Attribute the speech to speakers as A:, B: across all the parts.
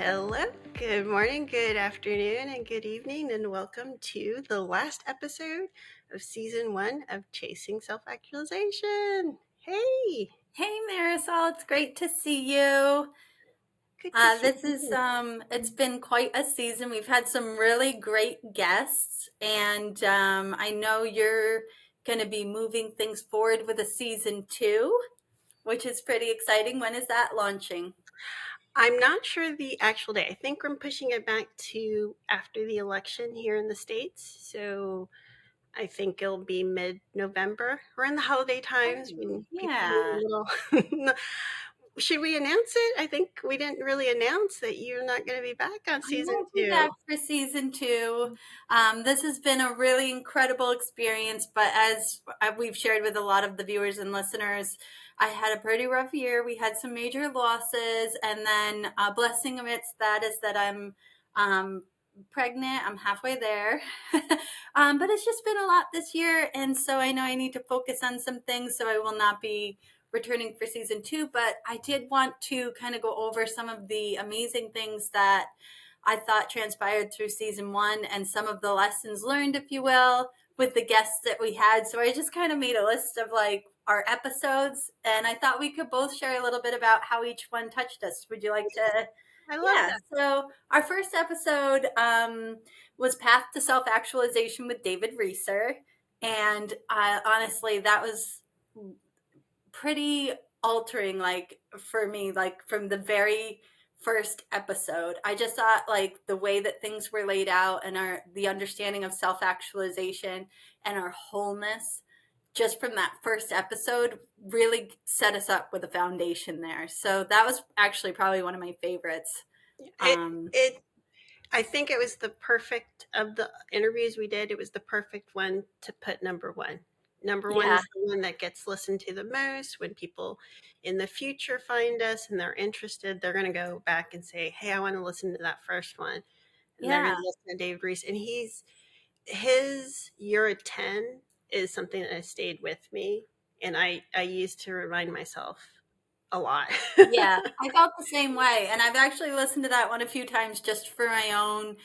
A: Hello, good morning, good afternoon, and good evening, and welcome to the last episode of season 1 of Chasing Self-Actualization. Hey,
B: Hey Marisol, it's great to see you.
A: good to see
B: This is
A: you.
B: it's been quite a season. We've had some really great guests, and I know you're going to be moving things forward with a season 2, which is pretty exciting. When is that launching?
A: I'm not sure the actual day. I think I'm pushing it back to after the election here in the States. So I think it'll be mid-November. We're in the holiday times
B: Oh,
A: when people are
B: yeah.
A: a little. Should we announce it? I think we didn't really announce that you're not going to be back on
B: I
A: season
B: won't be back
A: 2.
B: for season 2. This has been a really incredible experience, but as we've shared with a lot of the viewers and listeners, I had a pretty rough year. We had some major losses, and then a blessing amidst that is that I'm pregnant. I'm halfway there. But it's just been a lot this year, and so I know I need to focus on some things, so I will not be returning for season 2, but I did want to kind of go over some of the amazing things that I thought transpired through season 1 and some of the lessons learned, if you will, with the guests that we had. So I just kind of made a list of like our episodes, and I thought we could both share a little bit about how each one touched us. Would you like to?
A: I love
B: Yeah.
A: that.
B: So our first episode was Path to Self-Actualization with David Reeser. And honestly, that was pretty altering, like for me, like from the very first episode. I just thought like the way that things were laid out and the understanding of self-actualization and our wholeness just from that first episode really set us up with a foundation there. So that was actually probably one of my favorites.
A: It
B: Um,
A: it I think it was the perfect of the interviews we did. It was the perfect one to put number one. Number one
B: yeah,
A: is the one that gets listened to the most. When people in the future find us and they're interested, they're going to go back and say, "Hey, I want to listen to that first one," and they're going
B: yeah.
A: to listen to David Reese. And his "You're a 10" is something that has stayed with me, and I used to remind myself a lot.
B: Yeah, I felt the same way. And I've actually listened to that one a few times just for my own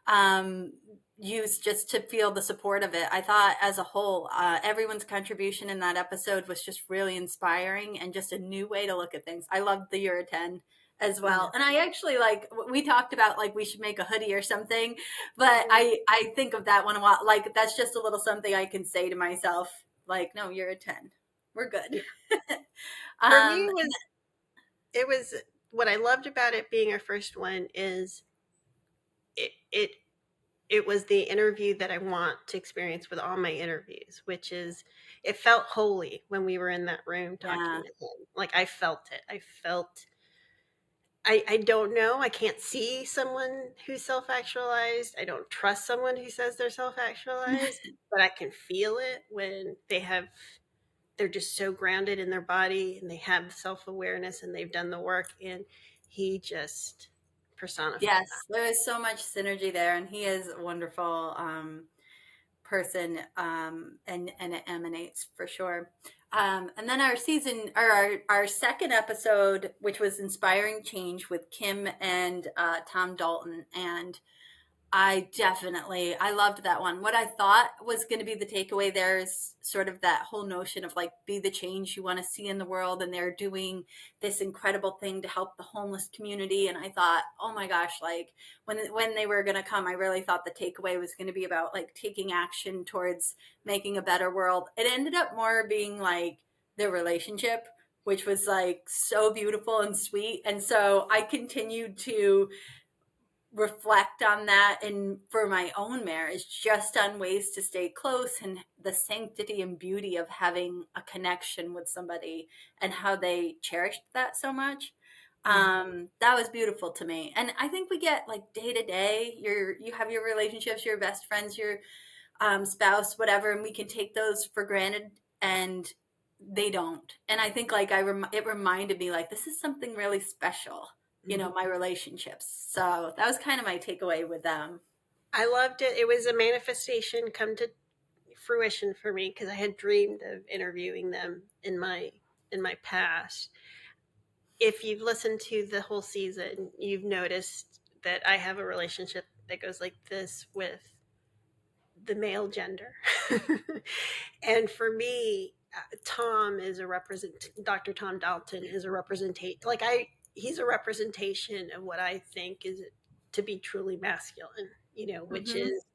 B: um, use, just to feel the support of it. I thought as a whole, everyone's contribution in that episode was just really inspiring and just a new way to look at things. I loved the Euro 10 as
A: Yeah.
B: well. And I actually like, we talked about like we should make a hoodie or something, but I think of that one a lot. Like that's just a little something I can say to myself, like, no, you're a 10. We're good.
A: For me,
B: um,
A: it was what I loved about it being our first one is it it it was the interview that I want to experience with all my interviews, which is it felt holy when we were in that room talking
B: yeah.
A: to him. Like I felt it. I don't know. I can't see someone who's self actualized. I don't trust someone who says they're self actualized, but I can feel it when they're just so grounded in their body and they have self awareness and they've done the work. And he just personified
B: Yes, there is so much synergy there, and he is a wonderful person, and it emanates for sure. And then our season, or our second episode, which was Inspiring Change with Kim and Tom Dalton, and I loved that one. What I thought was going to be the takeaway there is sort of that whole notion of like be the change you want to see in the world. And they're doing this incredible thing to help the homeless community. And I thought, oh my gosh, like when they were going to come, I really thought the takeaway was going to be about like taking action towards making a better world. It ended up more being like their relationship, which was like so beautiful and sweet. And so I continued to reflect on that and for my own marriage, just on ways to stay close and the sanctity and beauty of having a connection with somebody and how they cherished that so much.
A: that.
B: That was beautiful to me. And I think we get like day to day, you have your relationships, your best friends, your spouse, whatever, and we can take those for granted, and they don't. And I think like it reminded me like this is something really special,
A: Mhm.
B: my relationships. So that was kind of my takeaway with them.
A: I loved it. It was a manifestation come to fruition for me because I had dreamed of interviewing them in my past. If you've listened to the whole season, you've noticed that I have a relationship that goes like this with the male gender. And for me, Tom is a represent. Dr. Tom Dalton is a representation. He's a representation of what I think is to be truly masculine. Which
B: Hmm.
A: is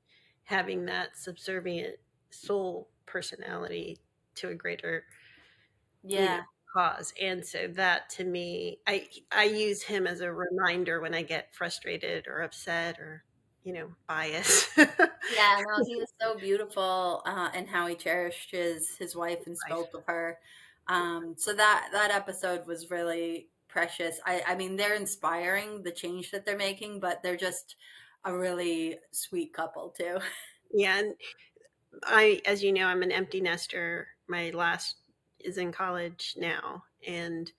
A: having that subservient soul personality to a greater, you know,
B: Yeah.
A: cause. And so that to me, I use him as a reminder when I get frustrated or upset or biased.
B: Yeah, no, he is so beautiful, and how he cherishes his wife and
A: Life.
B: spoke of her. So that episode was really precious. I mean, they're inspiring the change that they're making, but they're just a really sweet couple too.
A: Yeah, and as you know, I'm an empty nester. My last is in college now, and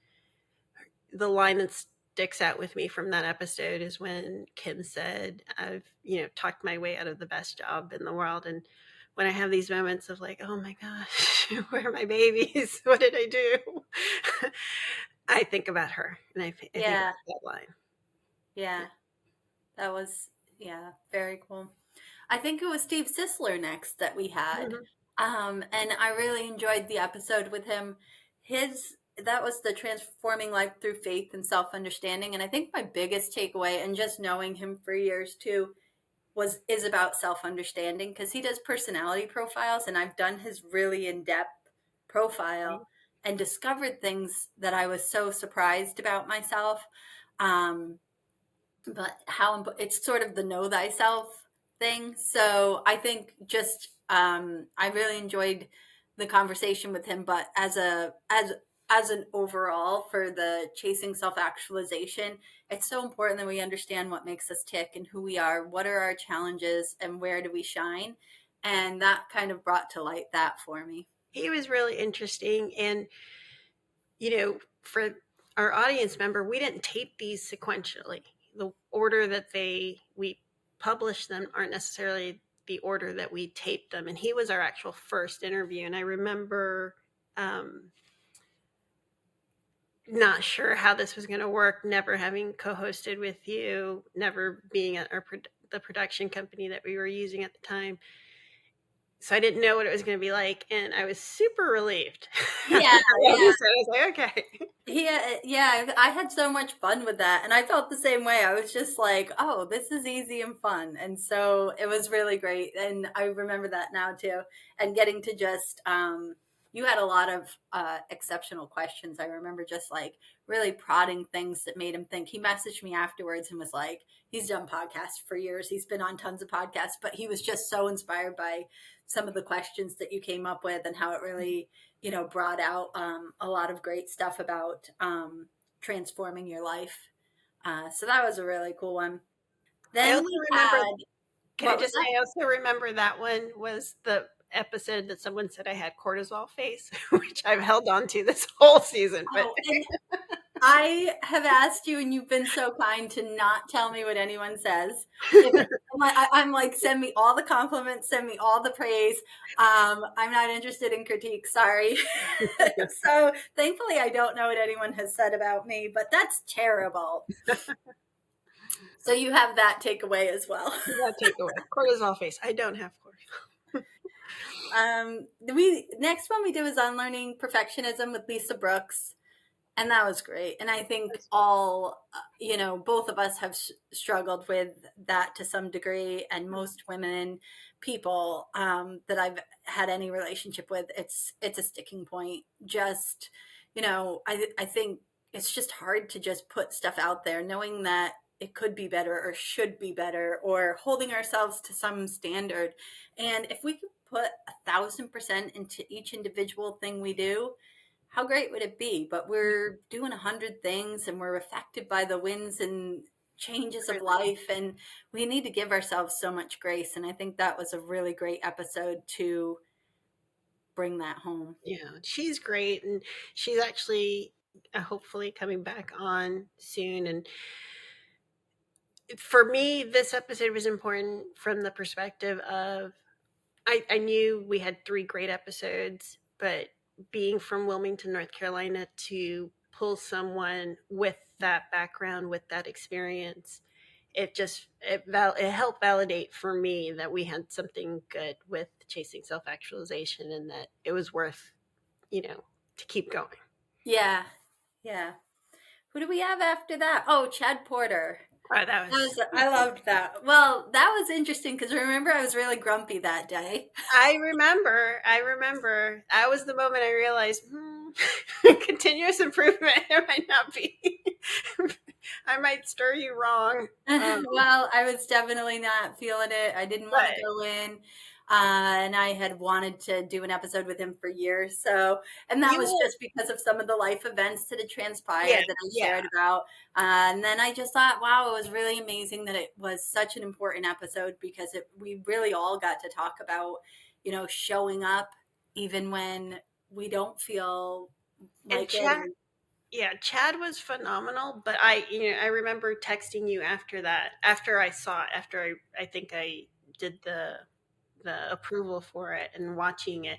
A: the line that sticks out with me from that episode is when Kim said, "I've talked my way out of the best job in the world," and when I have these moments of like, "Oh my gosh, where are my babies? What did I do?" I think about her, and I think
B: Yeah,
A: about that line.
B: yeah, that was yeah, very cool. I think it was Steve Sisler next that we had.
A: Mhm.
B: And I really enjoyed the episode with him. His that was the transforming life through faith and self-understanding. And I think my biggest takeaway, and just knowing him for years too, is about self-understanding because he does personality profiles, and I've done his really in-depth profile and discovered things that I was so surprised about myself. Um, but it's sort of the know thyself thing. So I think just I really enjoyed the conversation with him, but as an overall for the chasing self-actualization, it's so important that we understand what makes us tick and who we are, what are our challenges, and where do we shine. And that kind of brought to light that for me.
A: He was really interesting, and for our audience member, we didn't tape these sequentially. The order that we published them aren't necessarily the order that we taped them. And he was our actual first interview. And I remember not sure how this was going to work, never having co-hosted with you, never being at the production company that we were using at the time. So I didn't know what it was going to be like, and I was super relieved. After
B: Yeah,
A: that
B: yeah.
A: episode, I was like, okay.
B: Yeah, yeah, I had so much fun with that, and I felt the same way. I was just like, "Oh, this is easy and fun," and so it was really great. And I remember that now too. And getting to just, you had a lot of exceptional questions. I remember just like really prodding things that made him think. He messaged me afterwards and was like, "He's done podcasts for years. He's been on tons of podcasts, but he was just so inspired by some of the questions that you came up with and how it really." Brought out a lot of great stuff about transforming your life. So that was a really cool one.
A: I
B: Then
A: also
B: we
A: remember,
B: had,
A: can I
B: what was
A: just
B: that?
A: say, I also remember that one was the episode that someone said I had cortisol face, which I've held on to this whole season. But
B: Oh, and I have asked you, and you've been so kind to not tell me what anyone says. If it, I'm like, send me all the compliments, send me all the praise. I'm not interested in critique. Sorry. So thankfully, I don't know what anyone has said about me, but that's terrible. So you have that takeaway as well.
A: that takeaway, cortisol face. I don't have cortisol.
B: We next one we did was unlearning perfectionism with Lisa Brooks, and that was great. And I think all both of us have struggled with that to some degree, and most women, people that I've had any relationship with, it's a sticking point. Just I think it's just hard to just put stuff out there, knowing that it could be better or should be better, or holding ourselves to some standard. And if we could put 1,000% into each individual thing we do, how great would it be? But we're doing 100 things, and we're affected by the winds and changes of life, and we need to give ourselves so much grace. And I think that was a really great episode to bring that home.
A: Yeah, she's great, and she's actually hopefully coming back on soon. And for me, this episode was important from the perspective of I knew we had 3 great episodes, but being from Wilmington, North Carolina, to pull someone with that background, with that experience, it helped validate for me that we had something good with chasing self-actualization, and that it was worth, to keep going.
B: Yeah. Yeah. Who do we have after that? Oh, Chad Porter.
A: Oh, that was.
B: I loved that. Well, that was interesting because remember I was really grumpy that day.
A: I remember. I remember. That was the moment I realized, continuous improvement. It might not be. I might stir you wrong.
B: Well, I was definitely not feeling it. I didn't want to
A: But
B: go in. And I had wanted to do an episode with him for years. So, and that
A: you
B: was
A: will.
B: just because of some of the life events that had
A: Yeah,
B: transpired that I
A: yeah.
B: shared about. And then I just thought, wow, it was really amazing that it was such an important episode because we really all got to talk about, showing up even when we don't feel
A: And
B: like it.
A: Chad, yeah, Chad was phenomenal. But I remember texting you after that, after I saw it, after I think I did the approval for it and watching it.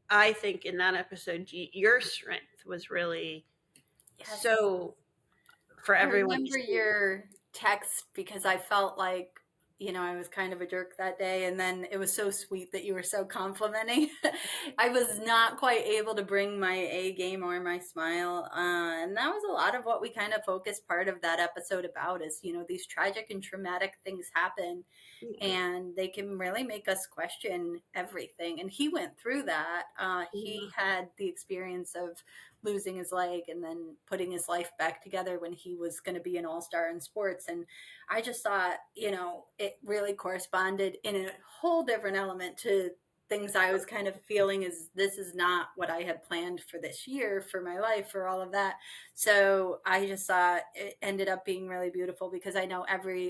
A: I think in that episode, your strength was really
B: Yes.
A: so for
B: I
A: everyone to
B: remember
A: see.
B: your text because I felt like, I was kind of a jerk that day. And then it was so sweet that you were so complimenting. I was not quite able to bring my A game or my smile. And that was a lot of what we kind of focused part of that episode about is, these tragic and traumatic things happen
A: Yeah.
B: and they can really make us question everything. And he went through that. He had the experience of losing his leg and then putting his life back together when he was going to be an all-star in sports. And I just thought, it really corresponded in a whole different element to things I was kind of feeling is this is not what I had planned for this year, for my life, for all of that. So I just thought it ended up being really beautiful because I know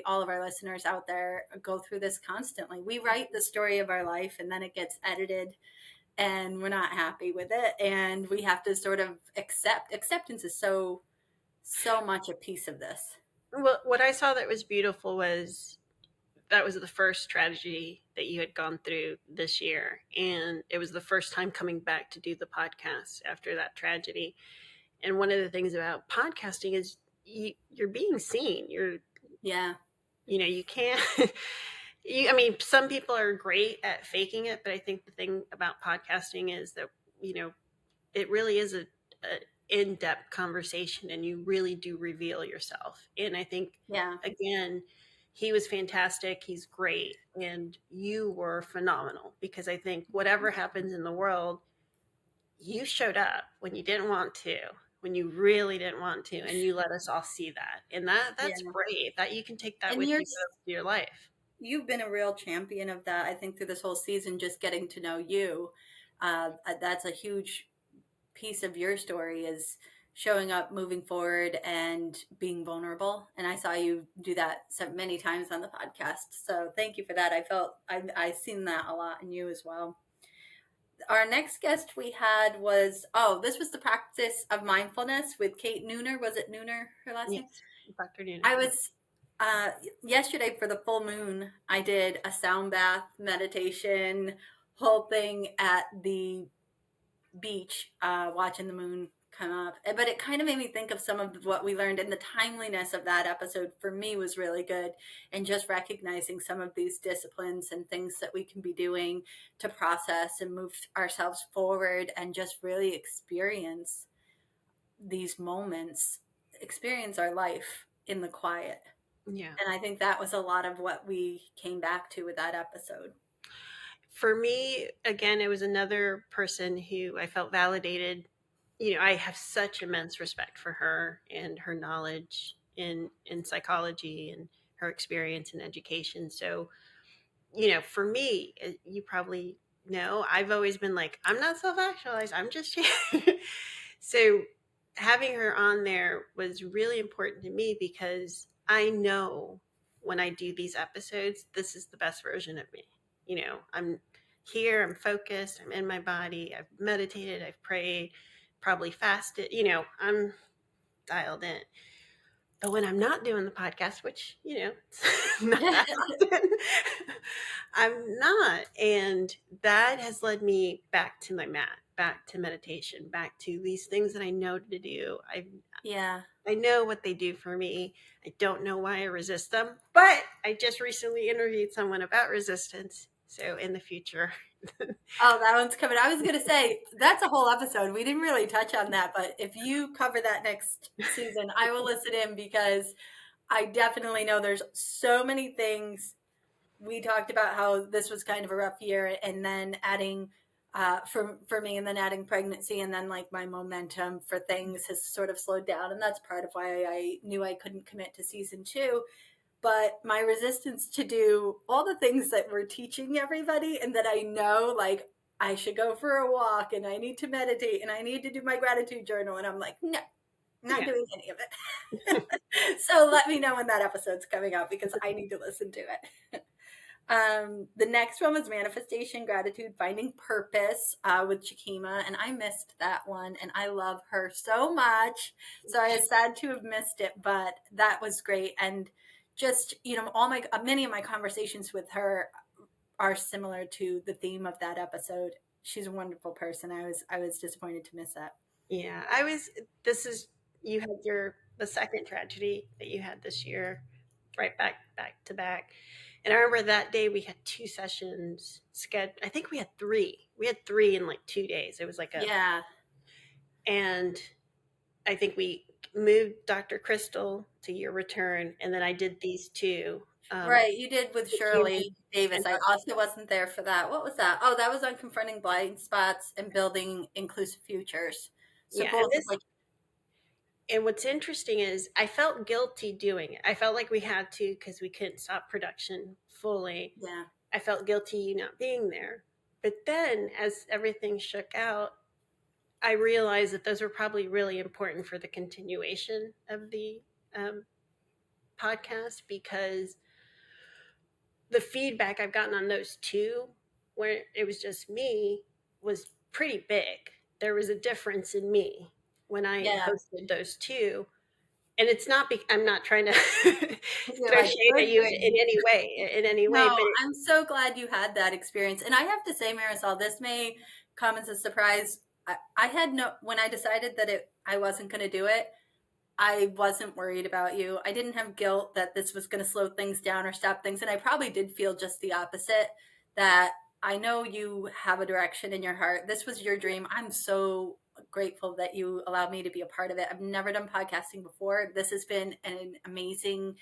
B: all of our listeners out there go through this constantly. We write the story of our life and then it gets edited and we're not happy with it. And we have to sort of acceptance is so much a piece of this.
A: Well, what I saw that was beautiful was that was the first tragedy that you had gone through this year, and it was the first time coming back to do the podcast after that tragedy. And one of the things about podcasting is you're being seen.
B: Yeah.
A: You can't. I mean, some people are great at faking it, but I think the thing about podcasting is that you know it really is a in-depth conversation, and you really do reveal yourself. And I think,
B: Yeah.
A: again, he was fantastic, he's great, and you were phenomenal, because I think whatever happens in the world, you showed up when you didn't want to, when you really didn't want to, and you let us all see that. And that's
B: Yeah.
A: brave, that you can take that
B: And
A: with you for the rest of your life.
B: you've been a real champion of that. I think through this whole season, just getting to know you, that's a huge piece of your story is showing up, moving forward, and being vulnerable. And I saw you do that so many times on the podcast. So thank you for that. I seen that a lot in you as well. Our next guest we had was this was the practice of mindfulness with Kate Nooner. Was it Nooner, her last name?
A: Yes, Dr. Nooner.
B: I was uh, yesterday for the full moon. I did a sound bath meditation, whole thing at the beach, watching the moon come up. But it kind of made me think of some of what we learned, and the timeliness of that episode for me was really good. And just recognizing some of these disciplines and things that we can be doing to process and move ourselves forward and just really experience these moments, experience our life in the quiet.
A: Yeah.
B: And I think that was a lot of what we came back to with that episode.
A: For me, again, it was another person who I felt validated. I have such immense respect for her and her knowledge in psychology and her experience in education. So, for me, you probably know, I've always been like, I'm not self-actualized, I'm just so having her on there was really important to me, because I know when I do these episodes, this is the best version of me. I'm here, I'm focused, I'm in my body, I've meditated, I've prayed, probably fasted, I'm dialed in. when I'm not doing the podcast, which, it's not that often, I'm not. And that has led me back to my mat, back to meditation, back to these things that I know to do.
B: Yeah.
A: I know what they do for me. I don't know why I resist them, but I just recently interviewed someone about resistance. So in the future,
B: Oh, that one's coming. I was going to say, that's a whole episode. We didn't really touch on that, but if you cover that next season, I will listen in because I definitely know there's so many things. We talked about how this was kind of a rough year, and then adding for me, and then adding pregnancy, and then like my momentum for things has sort of slowed down, and that's part of why I knew I couldn't commit to season 2. But my resistance to do all the things that we're teaching everybody, and that I know, like, I should go for a walk, and I need to meditate, and I need to do my gratitude journal, and I'm like, no, not
A: yeah.
B: doing any of it. So let me know when that episode's coming out because I need to listen to it. The next one was manifestation, gratitude, finding purpose with Shakima, and I missed that one, and I love her so much. So I was sad to have missed it, but that was great. And just, all my many of my conversations with her are similar to the theme of that episode. She's a wonderful person. I was disappointed to miss that.
A: Yeah, this is, you had the second tragedy that you had this year, right back to back. And I remember that day we had 2 sessions scheduled. I think we had three. We had three in like 2 days. It was like
B: Yeah,
A: and I think we moved Dr. Crystal to your return, and then I did these two,
B: right. You did with
A: the
B: Shirley
A: humans and
B: Davis. I
A: Dr.
B: also wasn't there for that. What was that? Oh, that was on confronting blind spots and building inclusive futures. So
A: Yeah, and
B: both of
A: this
B: which,
A: and what's interesting is I felt guilty doing it. I felt like we had to because we couldn't stop production fully.
B: yeah,
A: I felt guilty not being there. But then as everything shook out, I realized that those were probably really important for the continuation of the um, podcast, because the feedback I've gotten on those two, where it was just me, was pretty big. There was a difference in me when I
B: yeah.
A: hosted those two. And it's not, I'm not trying to
B: You're
A: throw
B: like,
A: shade
B: good
A: at you
B: for
A: in any way,
B: No,
A: but
B: I'm so glad you had that experience. And I have to say, Marisol, this may come as a surprise. I had no, when I decided that I wasn't going to do it, I wasn't worried about you. I didn't have guilt that this was going to slow things down or stop things. And I probably did feel just the opposite, that I know you have a direction in your heart. This was your dream. I'm so grateful that you allowed me to be a part of it. I've never done podcasting before. This has been an amazing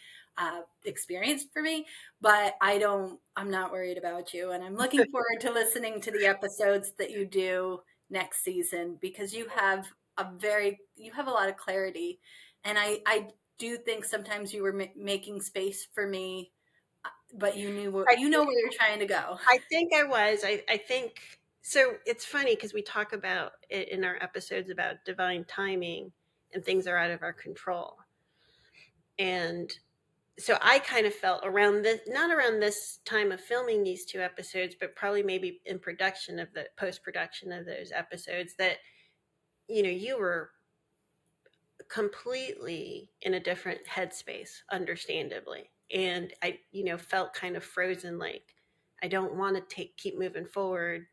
B: experience for me, but I'm not worried about you. And I'm looking forward to listening to the episodes that you do next season, because you have a lot of clarity. And I do think sometimes you were making space for me, but
A: I
B: you know
A: think
B: where you're trying to go.
A: I was. I think so. It's funny because we talk about it in our episodes about divine timing and things are out of our control. And so I kind of felt around this, not around this time of filming these two episodes, but probably maybe in production of the post production of those episodes, that you were completely in a different headspace, understandably. And I, felt kind of frozen, like I don't want to keep moving forward.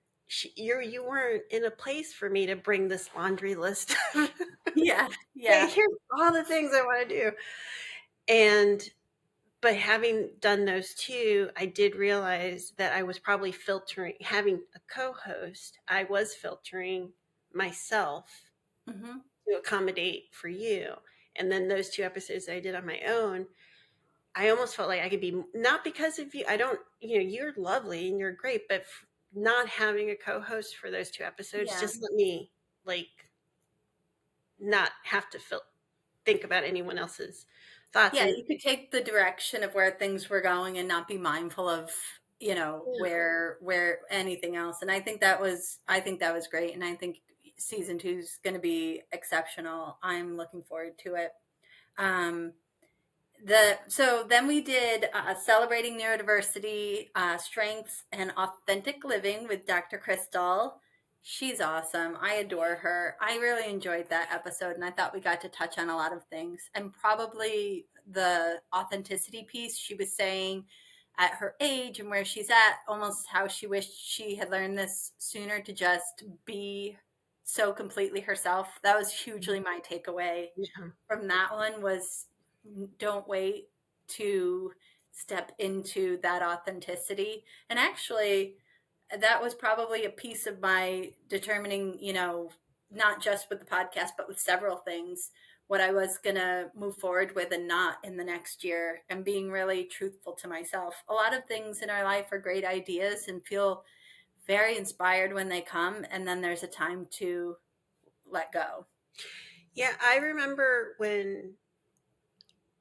A: You weren't in a place for me to bring this laundry list.
B: Yeah,
A: Hey,
B: yeah,
A: here's all the things I want to do. And but having done those two, I did realize that I was probably filtering, having a co-host, I was filtering myself
B: hmm
A: to accommodate for you. And then those two episodes that I did on my own, I almost felt like I could be, not because of you. I don't, you're lovely and you're great, but not having a co-host for those two episodes
B: yeah.
A: just let me like not have to think about anyone else's thoughts.
B: Yeah,
A: And
B: you could take the direction of where things were going and not be mindful of, where anything else. And I think that was great. And I think season 2 is going to be exceptional. I'm looking forward to it. Um, so then we did celebrating neurodiversity, strengths, and authentic living with Dr. Crystal. She's awesome. I adore her. I really enjoyed that episode, and I thought we got to touch on a lot of things. And probably the authenticity piece she was saying at her age and where she's at, almost how she wished she had learned this sooner to just be so completely herself. That was hugely my takeaway
A: Yeah.
B: from that one was don't wait to step into that authenticity. And actually, that was probably a piece of my determining, not just with the podcast, but with several things, what I was going to move forward with and not in the next year, and being really truthful to myself. A lot of things in our life are great ideas and feel very inspired when they come. And then there's a time to let go.
A: Yeah, I remember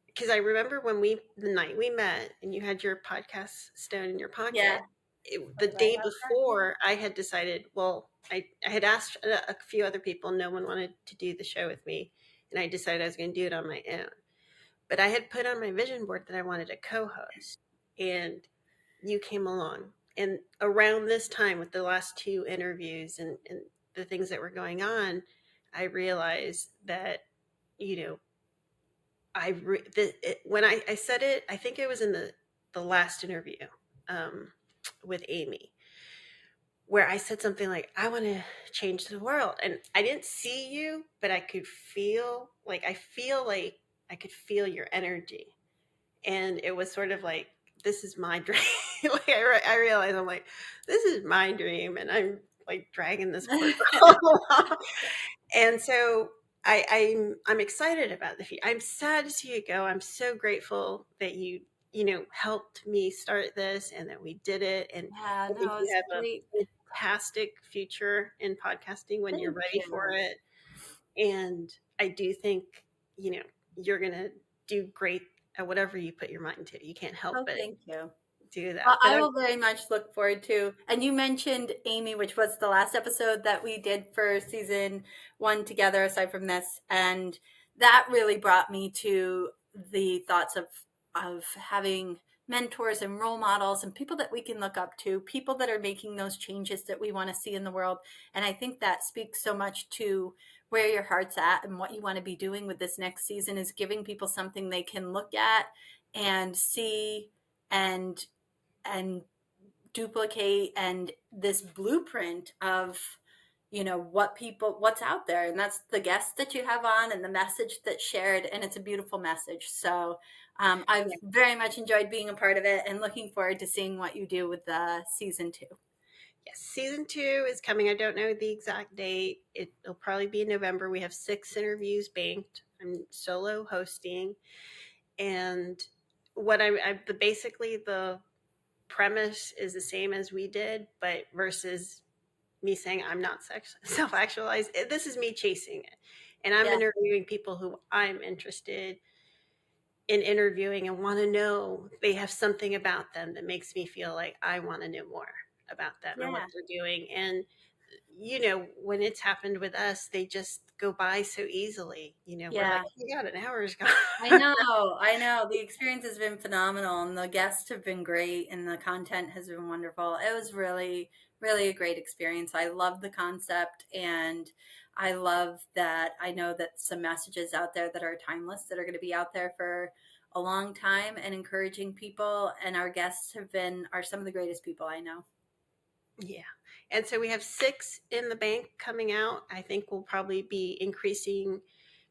A: because I remember when the night we met and you had your podcast stone in your
B: Yeah.
A: pocket, the
B: What did I
A: day
B: have that? Yeah.
A: before I had decided, well, I had asked a few other people, no one wanted to do the show with me. And I decided I was going to do it on my own. But I had put on my vision board that I wanted a co host. And you came along. And around this time, with the last two interviews and the things that were going on, I realized that, you know, when I said it, I think it was in the last interview um, with Amy, where I said something like, "I want to change the world," and I didn't see you, but I could feel like I could feel your energy, and it was sort of like, "This is my dream." Like I realized I'm like, "This is my dream," and I'm like dragging this poor girl along. And so I'm excited about the future. I'm sad to see it go. I'm so grateful that you helped me start this and that we did it. And
B: Yeah,
A: I think
B: no,
A: you
B: it's
A: have
B: great.
A: a fantastic future in podcasting when you're
B: Thank
A: ready for
B: you.
A: it. And I do think you know you're gonna do great at whatever you put your mind to. You can't help
B: Oh,
A: but
B: thank you.
A: do
B: Well,
A: that. But
B: I will very much look forward to. And you mentioned Amy, which was the last episode that we did for season one together, aside from this, and that really brought me to the thoughts of having mentors and role models and people that we can look up to, people that are making those changes that we want to see in the world. And I think that speaks so much to where your heart's at and what you want to be doing with this next season is giving people something they can look at and see and and duplicate and this blueprint of what's out there, and that's the guests that you have on and the message that's shared, and it's a beautiful message. So I've
A: yeah,
B: very much enjoyed being a part of it and looking forward to seeing what you do with the season two.
A: yes, season two is coming. I don't know the exact date. It'll probably be in November. We have 6 interviews banked. I'm solo hosting, and basically the premise is the same as we did, but versus me saying I'm not self actualized. This is me chasing it, and I'm
B: Yeah,
A: interviewing people who I'm interested in interviewing and want to know. They have something about them that makes me feel like I want to know more about them and what
B: yeah,
A: they're doing. And when it's happened with us, they just go by so easily. We're like,
B: yeah.
A: oh my God, an hour is gone.
B: I know. The experience has been phenomenal, and the guests have been great, and the content has been wonderful. It was really, really a great experience. I love the concept, and I love that I know that some messages out there that are timeless, that are going to be out there for a long time and encouraging people. And our guests are some of the greatest people I know.
A: Yeah. And so we have 6 in the bank coming out. I think we'll probably be increasing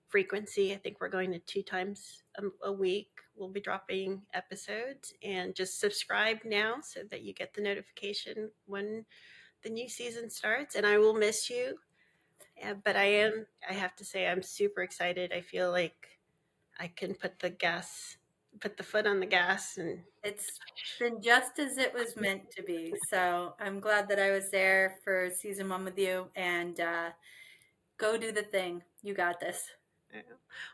A: frequency. I think we're going to 2 times a week. We'll be dropping episodes, and just subscribe now so that you get the notification when the new season starts. And I will miss you. But I have to say, I'm super excited. I feel like I can put the foot on the gas and
B: It's been just as it was meant to be. So I'm glad that I was there for season one with you, and go do the thing. You got this.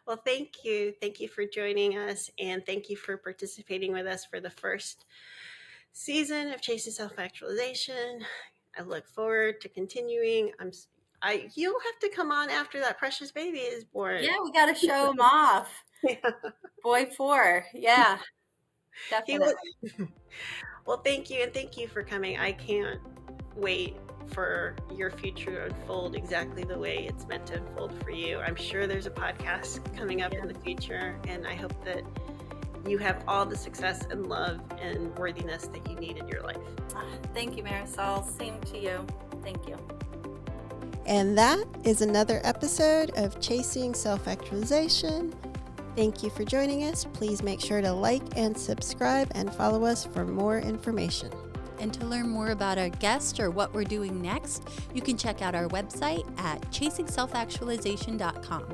A: well, thank you. Thank you for joining us, and thank you for participating with us for the first season of Chasing Self Actualization. I look forward to continuing. You'll have to come on after that precious baby is born.
B: Yeah, we got to show them off. Boy four. Yeah,
A: he will.
B: definitely.
A: Well, thank you, and thank you for coming. I can't wait for your future to unfold exactly the way it's meant to unfold for you. I'm sure there's a podcast coming up in the future, and I hope that you have all the success and love and worthiness that you need in your life.
B: Thank you, Marisol. Same to you. Thank you.
C: And that is another episode of Chasing Self-Actualization. Thank you for joining us. Please make sure to like and subscribe and follow us for more information.
D: And to learn more about our guest or what we're doing next, you can check out our website at chasingselfactualization.com.